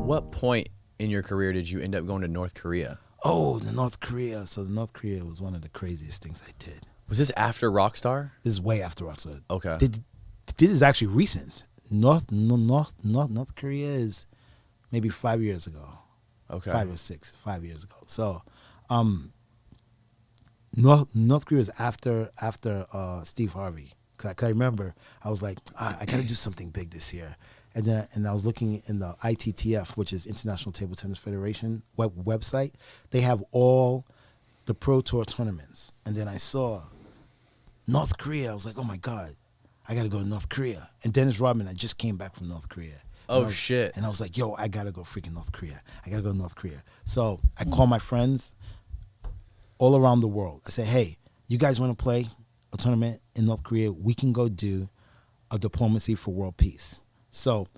what point in your career did you end up going to North Korea? Oh, the North Korea. So the North Korea was one of the craziest things I did. Was this after Rockstar? This is way after Rockstar. Okay. This is actually recent. North Korea is maybe 5 years ago. Okay. 5 or 6, 5 years ago. So, North Korea is after Steve Harvey. Cause I remember I was like, I got to do something big this year, and I was looking in the ITTF, which is International Table Tennis Federation website. They have all the Pro Tour tournaments, and then I saw North Korea. I was like, oh my God, I got to go to North Korea. And Dennis Rodman, I just came back from North Korea. Oh, shit. And I was like, yo, I got to go freaking North Korea. I got to go to North Korea. So I called my friends all around the world. I said, hey, you guys want to play a tournament in North Korea? We can go do a diplomacy for world peace. So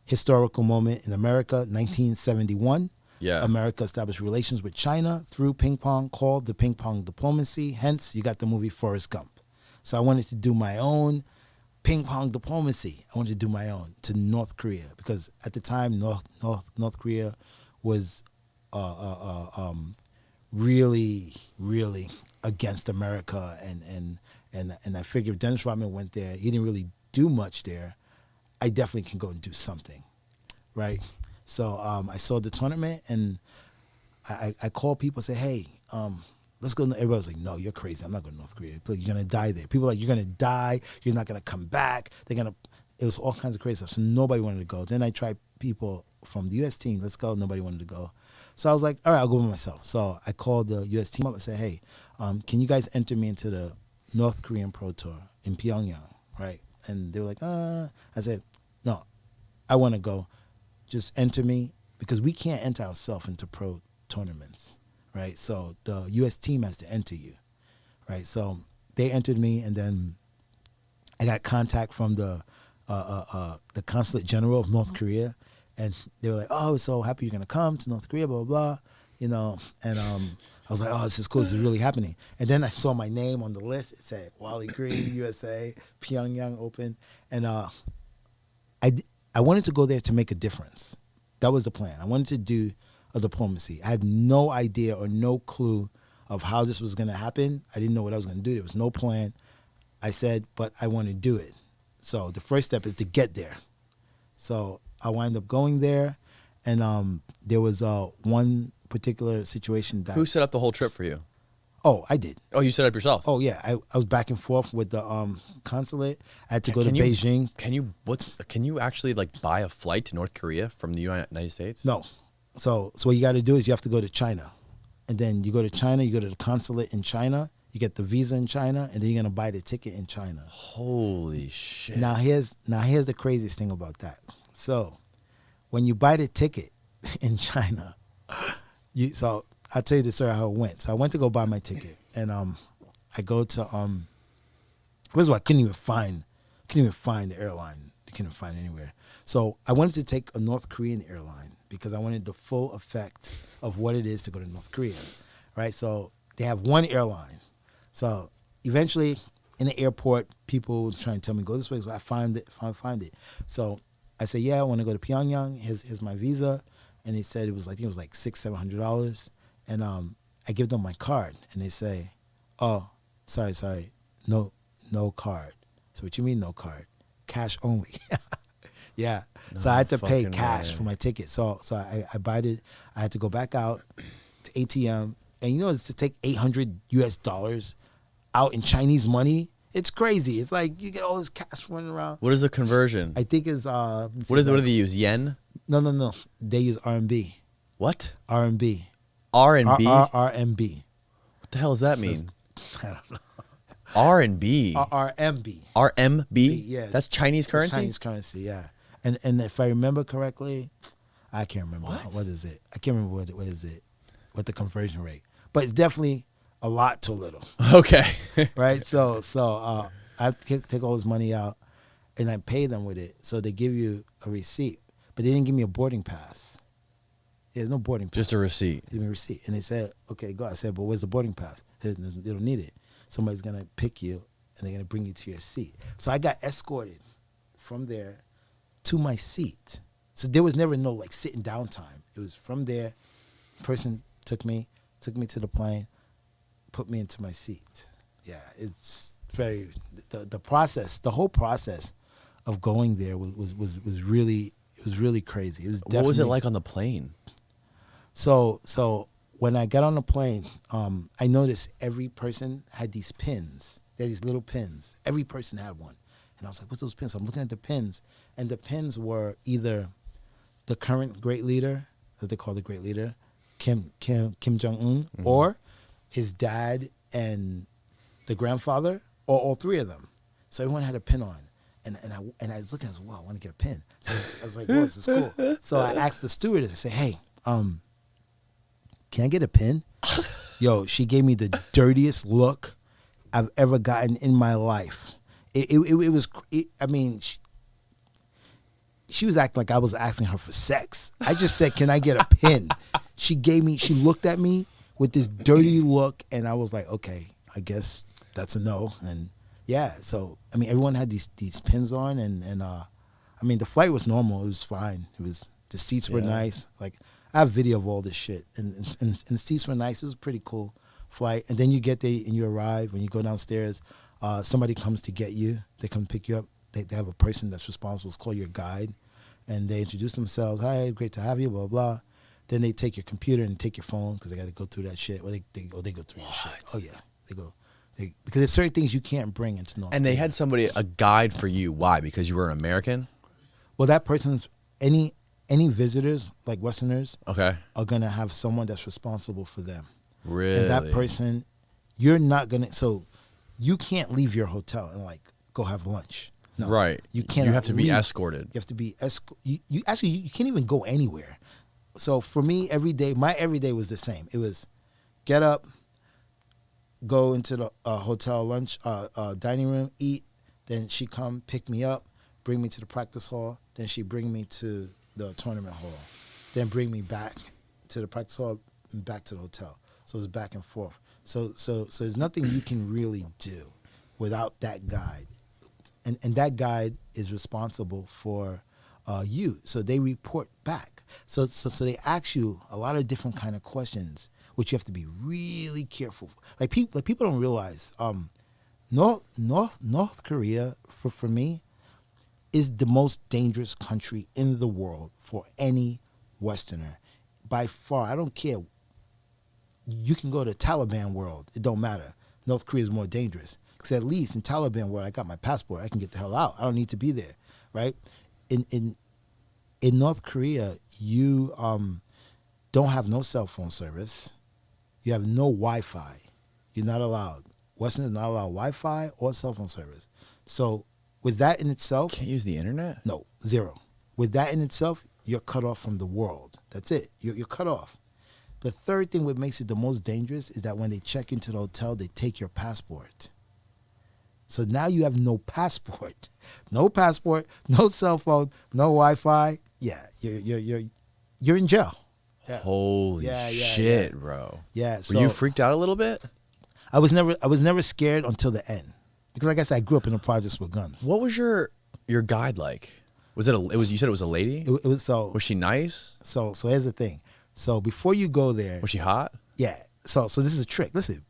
historical moment in America, 1971. Yeah. America established relations with China through ping pong, called the ping pong diplomacy. Hence, you got the movie Forrest Gump. So I wanted to do my own ping pong diplomacy. I wanted to do my own to North Korea, because at the time North Korea was really against America, and I figured if Dennis Rodman went there, he didn't really do much there. I definitely can go and do something, right? So I saw the tournament, and I called people and said, hey, let's go. Everybody was like, no, you're crazy. I'm not going to North Korea. You're going to die there. People were like, you're going to die. You're not going to come back. It was all kinds of crazy stuff. So nobody wanted to go. Then I tried people from the U.S. team. Let's go. Nobody wanted to go. So I was like, all right, I'll go by myself. So I called the U.S. team up and said, hey, can you guys enter me into the North Korean Pro Tour in Pyongyang, right? And they were like, I said, no, I want to go. Just enter me, because we can't enter ourselves into pro tournaments, right? So the U.S. team has to enter you, right? So they entered me, and then I got contact from the consulate general of North Korea, and they were like, "Oh, we're so happy you're gonna come to North Korea, blah blah blah," And I was like, "Oh, this is cool. This is really happening." And then I saw my name on the list. It said Wally Green, USA, Pyongyang Open, and I wanted to go there to make a difference. That was the plan. I wanted to do a diplomacy. I had no idea or no clue of how this was going to happen. I didn't know what I was going to do. There was no plan. I said, but I want to do it. So the first step is to get there. So I wound up going there, and there was one particular situation that... Who set up the whole trip for you? Oh, I did. Oh, you set up yourself? Oh, yeah. I was back and forth with the consulate. I had to go to Beijing. Can you actually like buy a flight to North Korea from the United States? No. So what you got to do is you have to go to China. And then you go to China, you go to the consulate in China, you get the visa in China, and then you're going to buy the ticket in China. Holy shit. Now here's the craziest thing about that. So when you buy the ticket in China, so I'll tell you the story how it went. So I went to go buy my ticket, and I go to first of all, I couldn't even find the airline. I couldn't find it anywhere. So I wanted to take a North Korean airline because I wanted the full effect of what it is to go to North Korea, right? So they have one airline. So eventually, in the airport, people try and tell me go this way. So I find it. So I say, yeah, I want to go to Pyongyang. Here's my visa, and they said it was like $600-700. And I give them my card, and they say, "Oh, sorry, no card." So what you mean no card? Cash only. Yeah. No, so I had to pay cash for my ticket. So I bought it. I had to go back out to ATM, and it's to take $800 out in Chinese money. It's crazy. It's like you get all this cash running around. What is the conversion? I think it's what do they use? Yen? No. They use RMB. What? RMB. RMB? RMB. What the hell does that mean? I don't know. RMB. RMB. RMB? Yeah. That's Chinese currency? Chinese currency, yeah. And if I remember correctly, I can't remember. What is it? I can't remember what is it, what the conversion rate. But it's definitely a lot to little. Okay. Right? So I have to take all this money out, and I pay them with it. So they give you a receipt. But they didn't give me a boarding pass. There's no boarding pass. Just a receipt. Give me a receipt. And they said, okay, go. I said, but where's the boarding pass? They don't need it. Somebody's going to pick you, and they're going to bring you to your seat. So I got escorted from there to my seat. So there was never no like sitting down time. It was from there, person took me to the plane, put me into my seat. Yeah, it's very the process, the whole process of going there was really crazy. It was definitely, What was it like on the plane? So when I got on the plane, I noticed every person had these pins. They had these little pins. Every person had one. And I was like, what's those pins? So I'm looking at the pins, and the pins were either the current great leader, that they call the great leader, Kim Jong-un, or his dad and the grandfather, or all three of them. So everyone had a pin on. And I was looking, I was like, wow, I want to get a pin. So I was like, whoa, this is cool. So I asked the stewardess, I said, hey, can I get a pin? Yo, she gave me the dirtiest look I've ever gotten in my life. I mean, she was acting like I was asking her for sex. I just said, can I get a pin? She looked at me with this dirty look, and I was like, okay, I guess that's a no. And yeah, so, I mean, everyone had these pins on, and I mean, the flight was normal. It was fine. The seats were nice. Like, I have video of all this shit, and the seats were nice. It was a pretty cool flight. And then you get there and you arrive. When you go downstairs, somebody comes to get you. They come pick you up. They have a person that's responsible. It's called your guide, and they introduce themselves. Hi, great to have you. Blah blah. Then they take your computer and take your phone because they got to go through that shit. Or they go through that shit. Oh yeah, they go. Because there's certain things you can't bring into North. And they Korea. had a guide for you. Why? Because you were an American? Well, that person's any visitors, like Westerners, Okay. are going to have someone that's responsible for them. Really? And that person, you're not going to, so you can't leave your hotel and like go have lunch. No. Right. You can't. You have to be escorted. You have to be you actually, you can't even go anywhere. So for me, my every day was the same. It was get up, go into the hotel lunch, dining room, eat. Then she come pick me up, bring me to the practice hall. Then she bring me to the tournament hall. Then bring me back to the practice hall and back to the hotel. So it's back and forth. So there's nothing you can really do without that guide. And that guide is responsible for you. So they report back. So they ask you a lot of different kind of questions, which you have to be really careful. Like people don't realize, North Korea for me is the most dangerous country in the world for any Westerner, by far. I don't care. You can go to Taliban world; it don't matter. North Korea is more dangerous because at least in Taliban world, I got my passport. I can get the hell out. I don't need to be there, right? In North Korea, you don't have no cell phone service. You have no Wi-Fi. You're not allowed. Westerners are not allowed Wi-Fi or cell phone service. So with that in itself, Can't use the internet? no, zero. With that in itself, you're cut off from the world. That's it. You're cut off. The third thing what makes it the most dangerous is that when they check into the hotel, they take your passport. So now you have no passport, no cell phone, no Wi-Fi. Yeah, you're in jail. Yeah. Holy shit, bro. Yeah. Were So you freaked out a little bit? I was never scared until the end, because like I said, I grew up in the projects with guns. What was your guide like? You said it was a lady? It was so. Was she nice? So here's the thing. So before you go there, Was she hot? yeah. So this is a trick. Listen,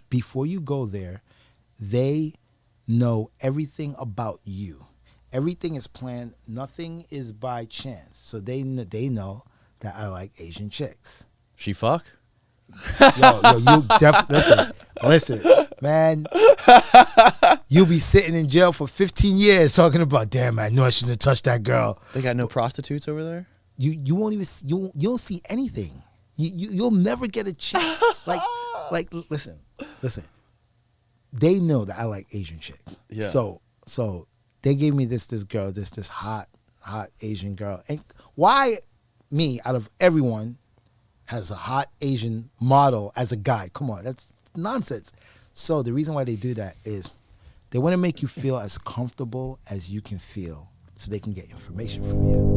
before you go there, they know everything about you. Everything is planned. Nothing is by chance. So they know that I like Asian chicks. She fuck? Yo, you definitely listen, man. You'll be sitting in jail for 15 years talking about, damn, I knew I shouldn't have touched that girl. They got no prostitutes over there? You won't even you don't see anything. You'll never get a chance. like listen. They know that I like Asian chicks. Yeah. So they gave me this girl, this hot Asian girl. And why me out of everyone has a hot Asian model as a guy? Come on, that's nonsense. So the reason why they do that is they want to make you feel as comfortable as you can feel so they can get information from you.